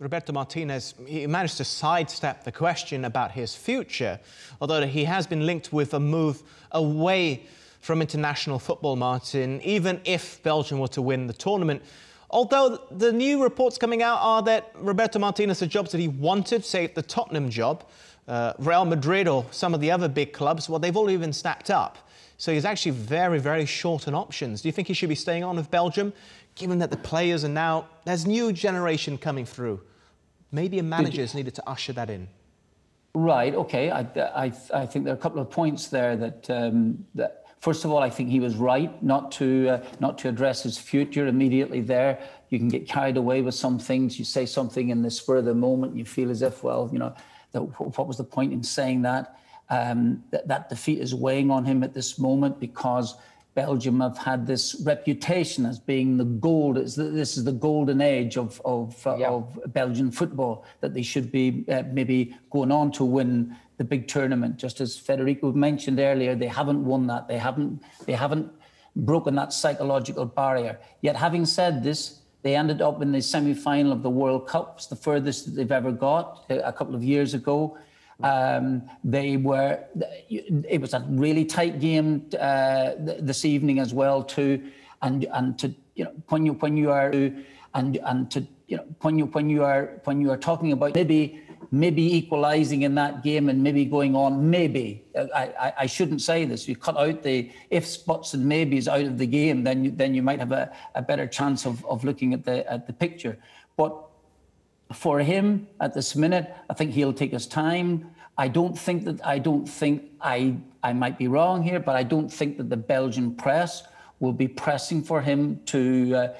Roberto Martinez, he managed to sidestep the question about his future, although he has been linked with a move away from international football, Martin, even if Belgium were to win the tournament. Although the new reports coming out are that Roberto Martinez, the jobs that he wanted, say the Tottenham job, Real Madrid or some of the other big clubs, well, they've all even snapped up. So he's actually very, very short on options. Do you think he should be staying on with Belgium, given that the players are now, there's new generation coming through? Maybe a manager's needed to usher that in. Right, okay. I think there are a couple of points there that first of all, I think he was right not to address his future immediately there. You can get carried away with some things. You say something in the spur of the moment, you feel as if, well, you know, what was the point in saying that? That defeat is weighing on him at this moment because Belgium have had this reputation as being the gold. This is the golden age of Belgian football, that they should be maybe going on to win the big tournament. Just as Federico mentioned earlier, they haven't won that. They haven't broken that psychological barrier. Yet, having said this, they ended up in the semi-final of the World Cup. It's the furthest that they've ever got a couple of years ago. It was a really tight game this evening as well too, and to, you know, when you are talking about maybe equalising in that game and maybe going on, maybe I shouldn't say this. You cut out the ifs, buts, and maybes out of the game, then you might have a better chance of looking at the picture. But for him at this minute, I think he'll take his time. I might be wrong here, but I don't think that the Belgian press will be pressing for him to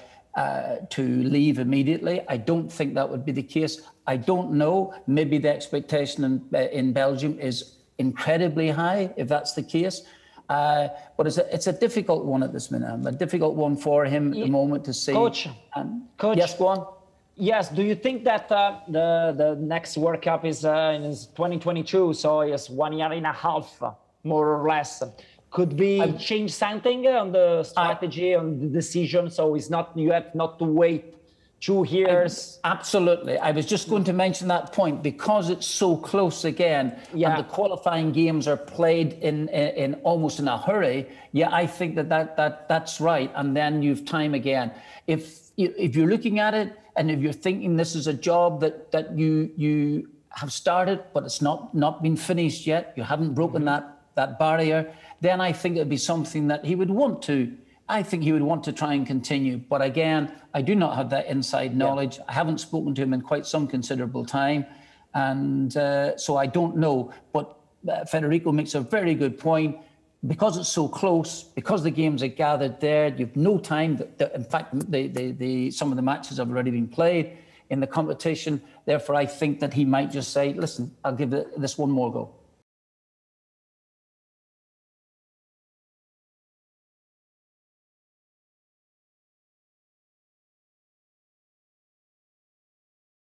leave immediately. I don't think that would be the case. I don't know. Maybe the expectation in Belgium is incredibly high, if that's the case. But it's a difficult one at this minute. A difficult one for him at the moment to see. Coach, yes, go on. Yes, do you think that the next World Cup is in 2022, so it's 1 year and a half, more or less? Could we change something on the strategy, on the decision, so it's not, you have not to wait 2 years? Absolutely. I was just going to mention that point, because it's so close again, and the qualifying games are played in almost in a hurry. Yeah, I think that's right, and then you've time again. If you're looking at it, and if you're thinking this is a job that you have started, but it's not been finished yet, you haven't broken that barrier, then I think it'd be something that he would want to. I think he would want to try and continue. But again, I do not have that inside knowledge. I haven't spoken to him in quite some considerable time. And so I don't know. But Federico makes a very good point. Because it's so close, because the games are gathered there, you've no time. In fact, some of the matches have already been played in the competition. Therefore, I think that he might just say, listen, I'll give this one more go.